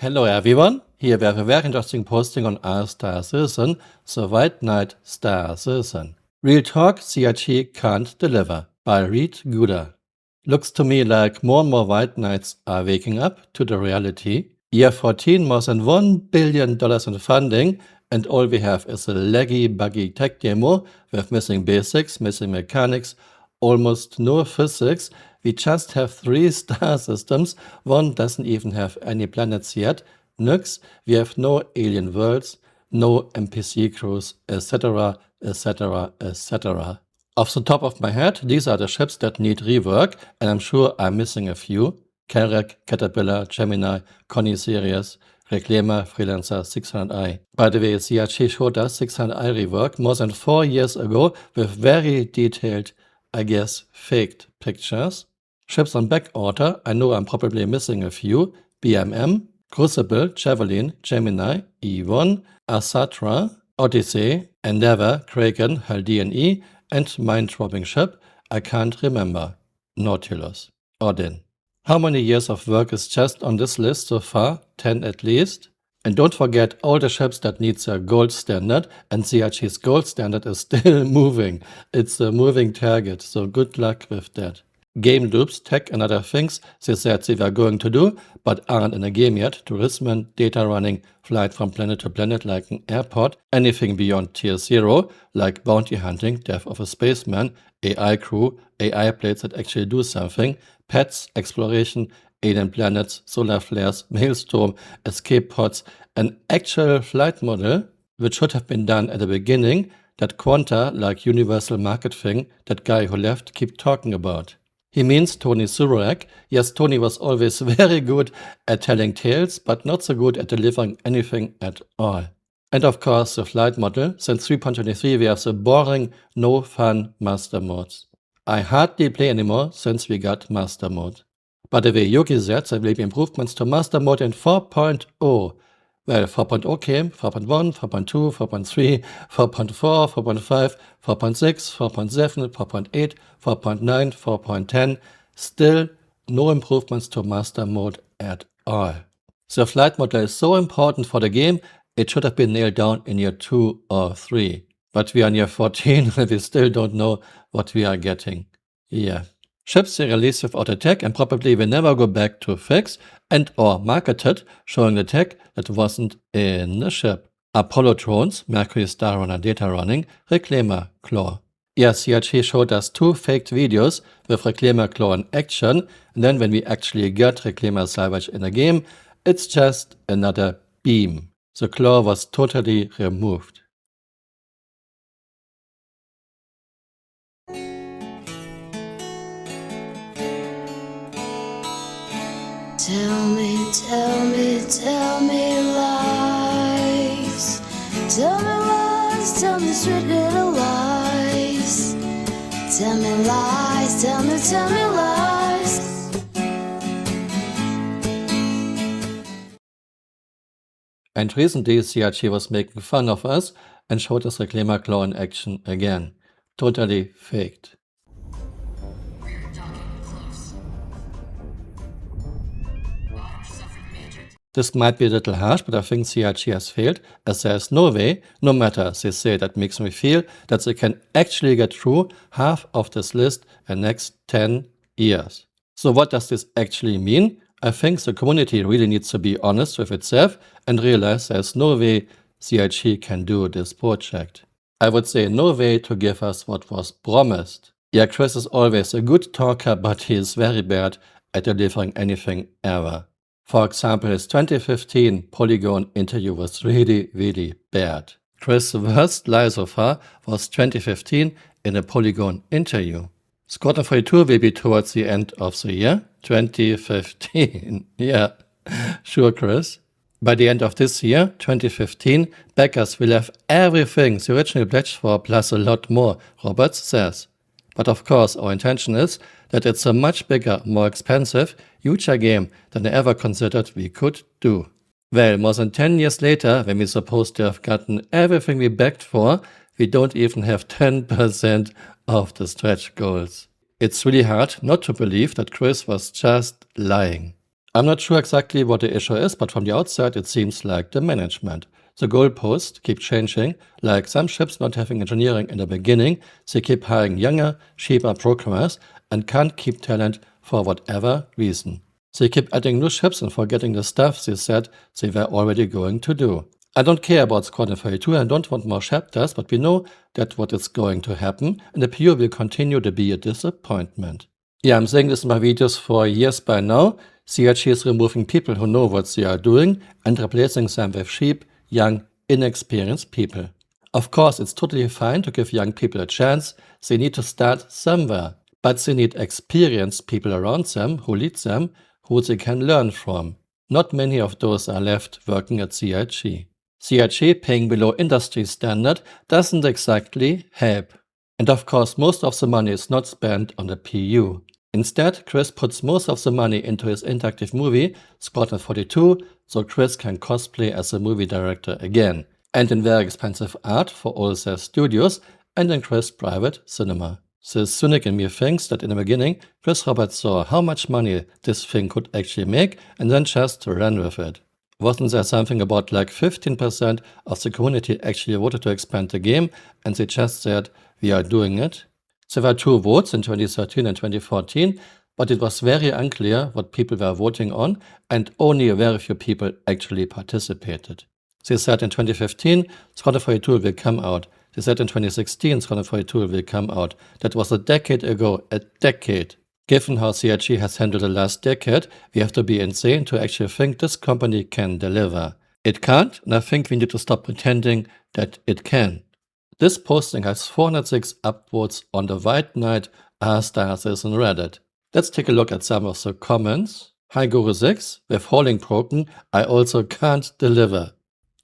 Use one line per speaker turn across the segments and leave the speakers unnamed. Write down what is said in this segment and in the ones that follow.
Hello everyone, here we have a very interesting posting on r Citizen, the White Knight Citizen. Real talk CRT can't deliver, by Reed Guda. Looks to me like more and more White Knights are waking up to the reality. Year 14, more than $1 billion in funding, and all we have is a laggy, buggy tech demo with missing basics, missing mechanics, almost no physics. We just have 3 star systems, one doesn't even have any planets yet, nix, we have no alien worlds, no NPC crews, etc, etc, etc. Off the top of my head, these are the ships that need rework, and I'm sure I'm missing a few. Carrack, Caterpillar, Gemini, Connie Series, Reclaimer, Freelancer, 600i. By the way, CRT showed us 600i rework more than 4 years ago with very detailed, I guess, faked pictures. Ships on back order, I know I'm probably missing a few. BMM, Crucible, Javelin, Gemini, E1, Asatra, Odyssey, Endeavour, Kraken, Haldane, and mind-dropping ship, I can't remember. Nautilus. Odin. How many years of work is just on this list so far? 10 at least. And don't forget all the ships that need their gold standard, and CRT's gold standard is still moving. It's a moving target, so good luck with that. Game loops, tech and other things they said they were going to do, but aren't in a game yet. Tourism, data running, flight from planet to planet like an airport, anything beyond tier 0, like bounty hunting, death of a spaceman, AI crew, AI plates that actually do something, pets, exploration, alien planets, solar flares, maelstrom, escape pods, an actual flight model, which should have been done at the beginning, that Quanta, like universal market thing, that guy who left, keep talking about. He means Tony Surak. Yes, Tony was always very good at telling tales, but not so good at delivering anything at all. And of course, the flight model. Since 3.23 we have the boring, no fun master modes. I hardly play anymore since we got master mode. By the way, Yogi said there will be improvements to master mode in 4.0. Well, 4.0 came, 4.1, 4.2, 4.3, 4.4, 4.5, 4.6, 4.7, 4.8, 4.9, 4.10. Still no improvements to master mode at all. The flight model is so important for the game, it should have been nailed down in year 2 or 3. But we are in year 14 and we still don't know what we are getting. Yeah. Ships they release without a tech and probably will never go back to fix and or marketed, showing the tech that wasn't in the ship. Apollo drones, Mercury Star Runner data running, Reclaimer Claw. Yes, CRT showed us 2 faked videos with Reclaimer Claw in action, and then when we actually got Reclaimer salvage in a game, it's just another beam. The claw was totally removed.
Tell me, tell me, tell me lies. Tell me lies, tell me sweet little lies. Tell me lies, tell me lies.
And recently CRT was making fun of us and showed us Reclaimer Claw in action again. Totally faked. This might be a little harsh, but I think CRT has failed, as there is no way, no matter they say, that makes me feel that they can actually get through half of this list in the next 10 years. So what does this actually mean? I think the community really needs to be honest with itself and realize there's no way CRT can do this project. I would say no way to give us what was promised. Yeah, Chris is always a good talker, but he is very bad at delivering anything ever. For example, his 2015 Polygon interview was really bad. Chris' worst lie so far was 2015 in a Polygon interview. Squadron 42 will be towards the end of the year, 2015. Yeah, sure, Chris. By the end of this year, 2015, backers will have everything the original pledged for plus a lot more, Roberts says. But of course, our intention is that it's a much bigger, more expensive, huger game than I ever considered we could do. Well, more than 10 years later, when we're supposed to have gotten everything we begged for, we don't even have 10% of the stretch goals. It's really hard not to believe that Chris was just lying. I'm not sure exactly what the issue is, but from the outside it seems like the management. The goalposts keep changing, like some ships not having engineering in the beginning, they keep hiring younger, cheaper programmers and can't keep talent for whatever reason. They keep adding new ships and forgetting the stuff they said they were already going to do. I don't care about Squadron 42 and don't want more chapters, but we know that what is going to happen and the PO will continue to be a disappointment. Yeah, I'm saying this in my videos for years by now. CRG is removing people who know what they are doing and replacing them with cheap, young, inexperienced people. Of course, it's totally fine to give young people a chance. They need to start somewhere, but they need experienced people around them who lead them, who they can learn from. Not many of those are left working at CRG. CRG paying below industry standard doesn't exactly help. And of course, most of the money is not spent on the PU. Instead, Chris puts most of the money into his interactive movie, Squadron 42, so Chris can cosplay as a movie director again, and in very expensive art for all their studios, and in Chris' private cinema. The cynic in me thinks that in the beginning, Chris Roberts saw how much money this thing could actually make and then just ran with it. Wasn't there something about like 15% of the community actually voted to expand the game and they just said, we are doing it? There were 2 votes in 2013 and 2014, but it was very unclear what people were voting on and only very few people actually participated. They said in 2015, Squadron 42 will come out. They said in 2016, Squadron 42 will come out. That was a decade ago, a decade. Given how CRG has handled the last decade, we have to be insane to actually think this company can deliver. It can't, and I think we need to stop pretending that it can. This posting has 406 upvotes on the White Knight r/is on Reddit. Let's take a look at some of the comments. Hi Guru6, with hauling broken, I also can't deliver.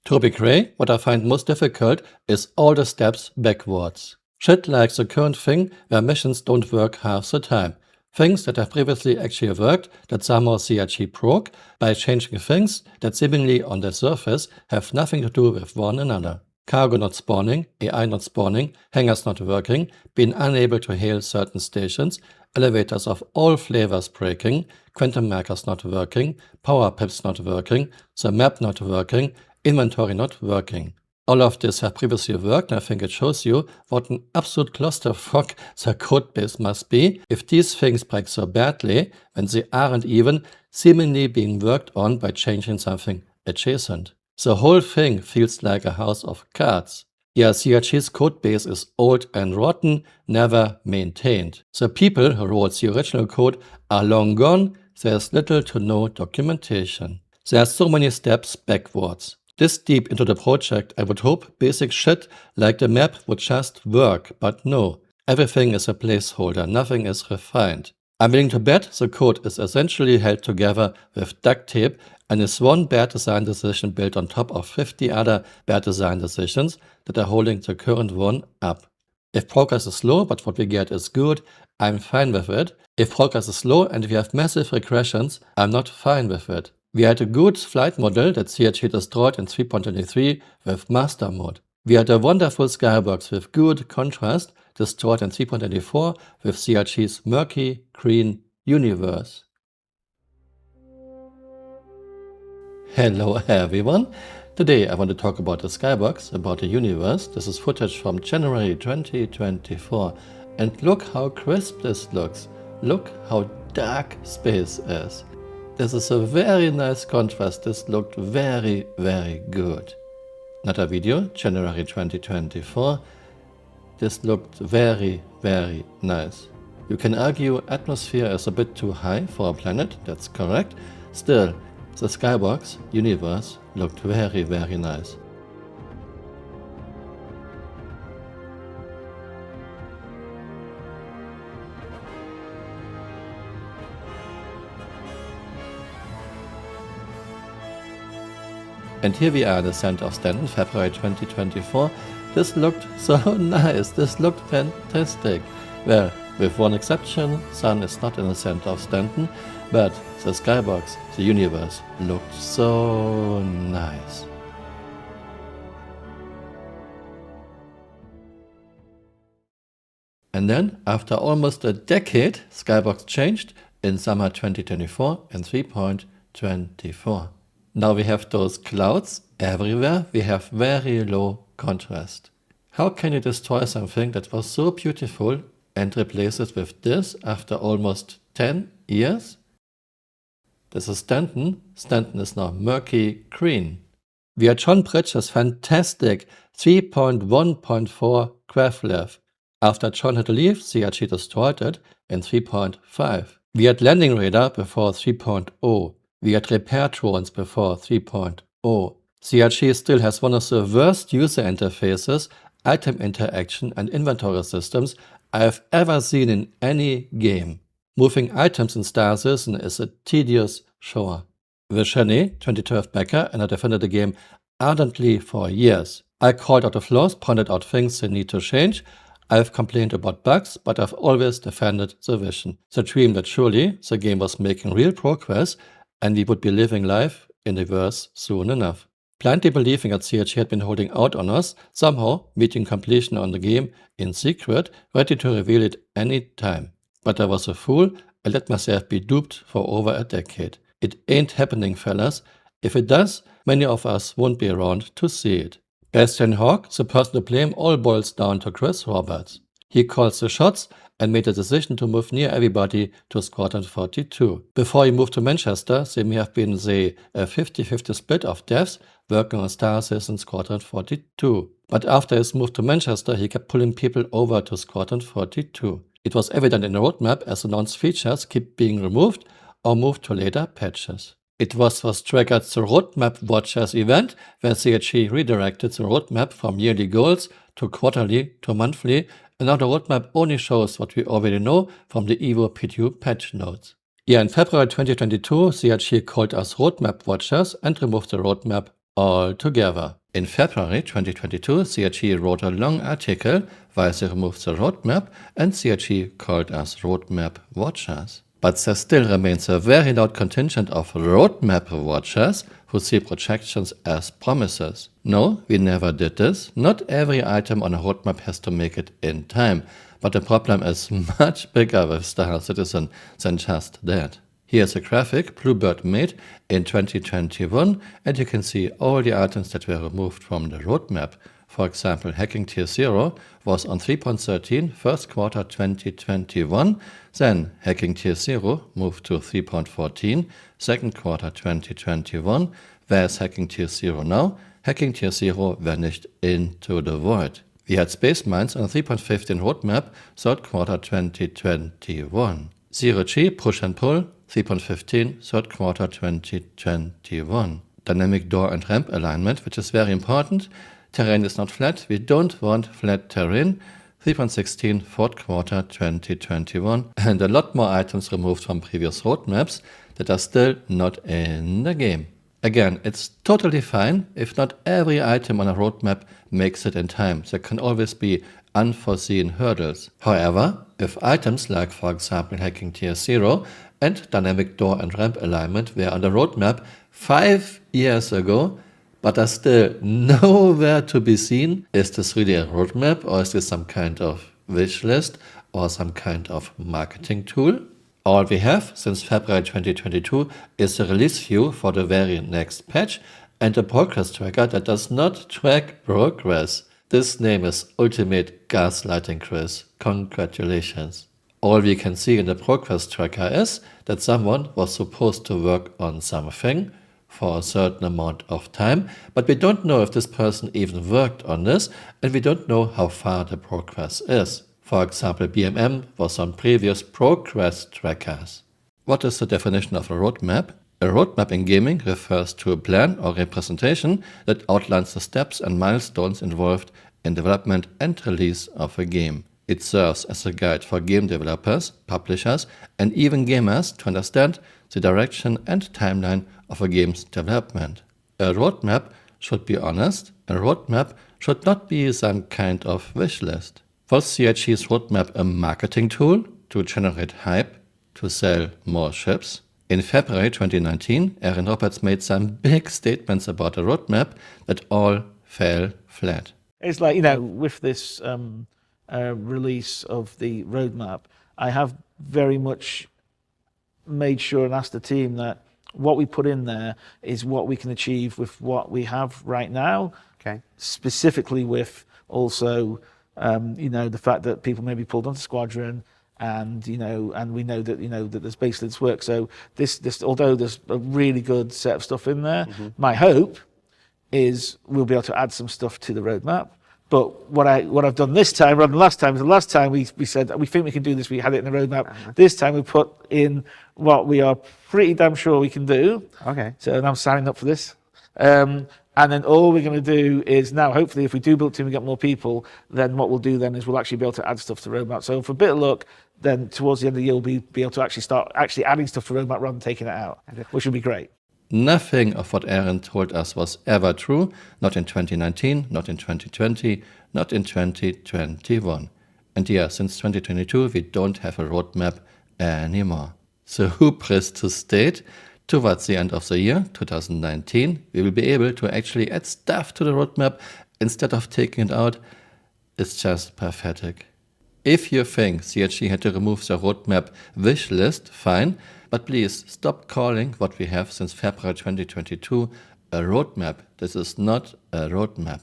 Toby Gray, what I find most difficult is all the steps backwards. Shit like the current thing where missions don't work half the time. Things that have previously actually worked that somehow CRG broke by changing things that seemingly on the surface have nothing to do with one another. Cargo not spawning, AI not spawning, hangars not working, being unable to hail certain stations, elevators of all flavors breaking, quantum markers not working, power pips not working, the map not working, inventory not working. All of this have previously worked, and I think it shows you what an absolute clusterfuck the codebase must be if these things break so badly when they aren't even seemingly being worked on by changing something adjacent. The whole thing feels like a house of cards. Yeah, CRG's codebase is old and rotten, never maintained. The people who wrote the original code are long gone, there's little to no documentation. There are so many steps backwards. This deep into the project, I would hope basic shit like the map would just work, but no. Everything is a placeholder, nothing is refined. I'm willing to bet the code is essentially held together with duct tape and is one bad design decision built on top of 50 other bad design decisions that are holding the current one up. If progress is slow but what we get is good, I'm fine with it. If progress is slow and we have massive regressions, I'm not fine with it. We had a good flight model that CRG destroyed in 3.23 with master mode. We had a wonderful skybox with good contrast destroyed in 3.24 with CRG's murky green universe. Hello everyone! Today I want to talk about the skybox, about the universe. This is footage from January 2024 and look how crisp this looks. Look how dark space is. This is a very nice contrast. This looked very good. Another video, January 2024. This looked very nice. You can argue atmosphere is a bit too high for a planet, that's correct. Still, the skybox universe looked very nice. And here we are in the center of Stanton, February 2024. This looked so nice, this looked fantastic. Well, with one exception, Sun is not in the center of Stanton, but the skybox, the universe, looked so nice. And then, after almost a decade, skybox changed in summer 2024 in 3.24. 2024. Now we have those clouds everywhere. We have very low contrast. How can you destroy something that was so beautiful and replace it with this after almost 10 years? This is Stanton. Stanton is now murky green. We had John Bridges' fantastic 3.1.4 Graph. After John had to leave, CRG destroyed it in 3.5. We had Landing Radar before 3.0. We had repair drones before 3.0. CRG still has one of the worst user interfaces, item interaction and inventory systems I have ever seen in any game. Moving items in Star Citizen is a tedious chore. With Shani, 2012 backer, and I defended the game ardently for years. I called out the flaws, pointed out things they need to change. I've complained about bugs, but I've always defended the vision. The dream that surely the game was making real progress and we would be living life in the verse soon enough. Blindly believing that CRG had been holding out on us, somehow meeting completion on the game in secret, ready to reveal it any time. But I was a fool. I let myself be duped for over a decade. It ain't happening, fellas. If it does, many of us won't be around to see it. Bastian Hawk, the person to blame, all boils down to Chris Roberts. He calls the shots and made the decision to move near everybody to Squadron 42. Before he moved to Manchester, there may have been, say, a 50-50 split of devs working on Star Citizen Squadron 42. But after his move to Manchester, he kept pulling people over to Squadron 42. It was evident in the roadmap as announced features keep being removed or moved to later patches. It was what triggered the Roadmap Watchers event, where CRG redirected the roadmap from yearly goals to quarterly to monthly, and now the roadmap only shows what we already know from the Evo P2 patch notes. Yeah, in February 2022, CRG called us Roadmap Watchers and removed the roadmap altogether. In February 2022, CRG wrote a long article why they removed the roadmap, and CRG called us Roadmap Watchers. But there still remains a very loud contingent of roadmap watchers who see projections as promises. No, we never did this. Not every item on a roadmap has to make it in time, but the problem is much bigger with Star Citizen than just that. Here's a graphic Bluebird made in 2021, and you can see all the items that were removed from the roadmap. For example, Hacking Tier 0 was on 3.13 first quarter 2021, then Hacking Tier 0 moved to 3.14 second quarter 2021. Where's Hacking Tier 0 now? Hacking Tier 0 vanished into the void. We had Space Mines on 3.15 roadmap third quarter 2021. Zero G push and pull 3.15 third quarter 2021. Dynamic door and ramp alignment, which is very important. Terrain is not flat. We don't want flat terrain. 3.16 fourth quarter 2021. And a lot more items removed from previous roadmaps that are still not in the game. Again, it's totally fine if not every item on a roadmap makes it in time. There can always be unforeseen hurdles. However, if items like, for example, Hacking Tier 0 and Dynamic Door and Ramp Alignment were on the roadmap 5 years ago, but are still nowhere to be seen, is this really a roadmap, or is this some kind of wish list or some kind of marketing tool? All we have since February 2022 is a release view for the very next patch and a progress tracker that does not track progress. This name is Ultimate Gaslighting, Chris. Congratulations. All we can see in the progress tracker is that someone was supposed to work on something for a certain amount of time, but we don't know if this person even worked on this, and we don't know how far the progress is. For example, BMM was on previous progress trackers. What is the definition of a roadmap? A roadmap in gaming refers to a plan or representation that outlines the steps and milestones involved in development and release of a game. It serves as a guide for game developers, publishers, and even gamers to understand the direction and timeline of a game's development. A roadmap should be honest. A roadmap should not be some kind of wish list. Was CRG's roadmap a marketing tool to generate hype, to sell more ships? In February 2019, Aaron Roberts made some big statements about the roadmap that all fell flat.
It's like, with this release of the roadmap, I have very much made sure and asked the team that what we put in there is what we can achieve with what we have right now.
Okay.
Specifically with also, the fact that people may be pulled onto Squadron, and and we know that that there's basically this work. So this although there's a really good set of stuff in there, my hope is we'll be able to add some stuff to the roadmap. But what I've done this time rather than last time is the last time we said we think we can do this, we had it in the roadmap. This time we put in what we are pretty damn sure we can do.
Okay.
So I'm signing up for this. And then all we're going to do is now, hopefully, if we do build a team and get more people, then what we'll do then is we'll actually be able to add stuff to the roadmap. So for a bit of luck, then towards the end of the year, we'll be able to actually start adding stuff to the roadmap rather than taking it out, which would be great.
Nothing of what Aaron told us was ever true, not in 2019, not in 2020, not in 2021. And yeah, since 2022, we don't have a roadmap anymore. So hubris to state, towards the end of the year, 2019, we will be able to actually add stuff to the roadmap instead of taking it out. It's just pathetic. If you think CRG had to remove the roadmap wish list, fine, but please stop calling what we have since February 2022 a roadmap. This is not a roadmap.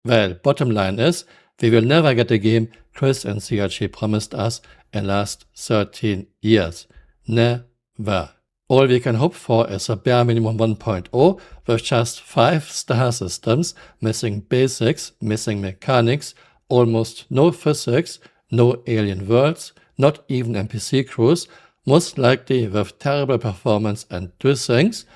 Well, bottom line is, we will never get a game Chris and CRG promised us in the last 13 years. Never. All we can hope for is a bare minimum 1.0 with just 5-star systems, missing basics, missing mechanics, almost no physics, no alien worlds, not even NPC crews, most likely with terrible performance and do things,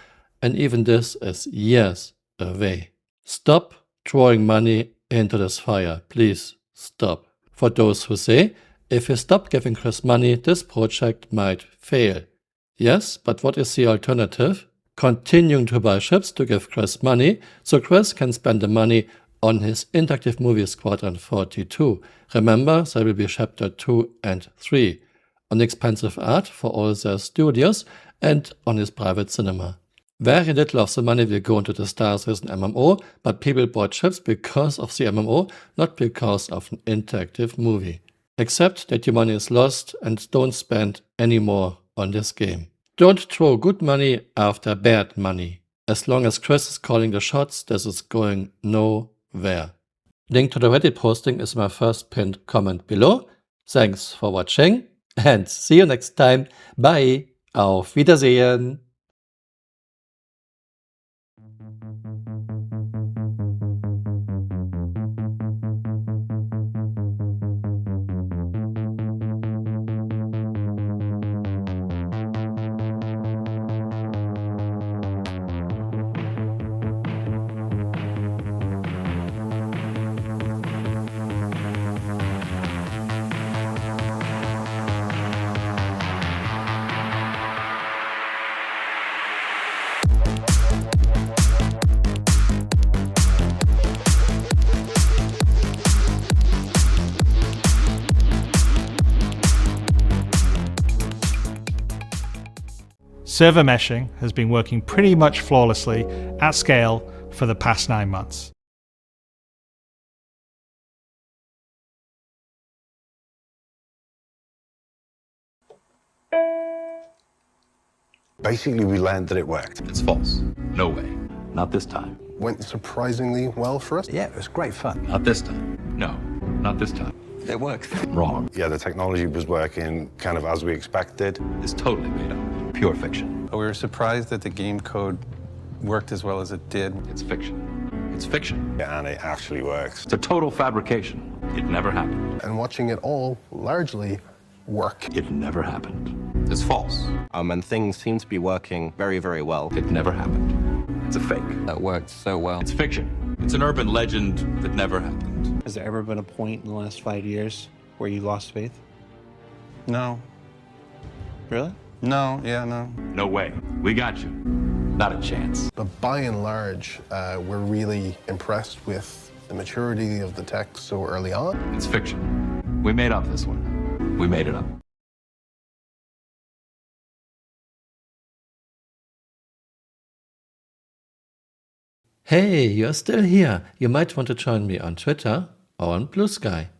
and even this is years away. Stop throwing money into this fire, please stop. For those who say, if you stop giving Chris money, this project might fail. Yes, but what is the alternative? Continuing to buy ships to give Chris money, so Chris can spend the money on his interactive movie Squadron 42. Remember, there will be chapter 2 and 3. On expensive art for all their studios, and on his private cinema. Very little of the money will go into the Star Citizen MMO, but people bought ships because of the MMO, not because of an interactive movie. Accept that your money is lost and don't spend any more on this game. Don't throw good money after bad money. As long as Chris is calling the shots, this is going nowhere. Link to the Reddit posting is my first pinned comment below. Thanks for watching and see you next time. Bye. Auf Wiedersehen.
Server meshing has been working pretty much flawlessly at scale for the past 9 months.
Basically, we learned that it worked.
It's false. No way. Not this time.
Went surprisingly well for us.
Yeah, it was great fun.
Not this time. No, not this time.
It worked.
Wrong.
Yeah, the technology was working kind of as we expected.
It's totally made up. Pure fiction.
We were surprised that the game code worked as well as it did.
It's fiction. It's fiction.
Yeah, and it actually works.
It's a total fabrication. It never happened.
And watching it all largely work.
It never happened. It's false.
And things seem to be working very, very well.
It never happened. It's a fake.
That worked so well.
It's fiction. It's an urban legend that never happened.
Has there ever been a point in the last 5 years where you lost faith?
No.
Really?
No, yeah, no.
No way. We got you. Not a chance.
But by and large, we're really impressed with the maturity of the tech so early on.
It's fiction. We made up this one. We made it up.
Hey, you're still here. You might want to join me on Twitter or on Blue Sky.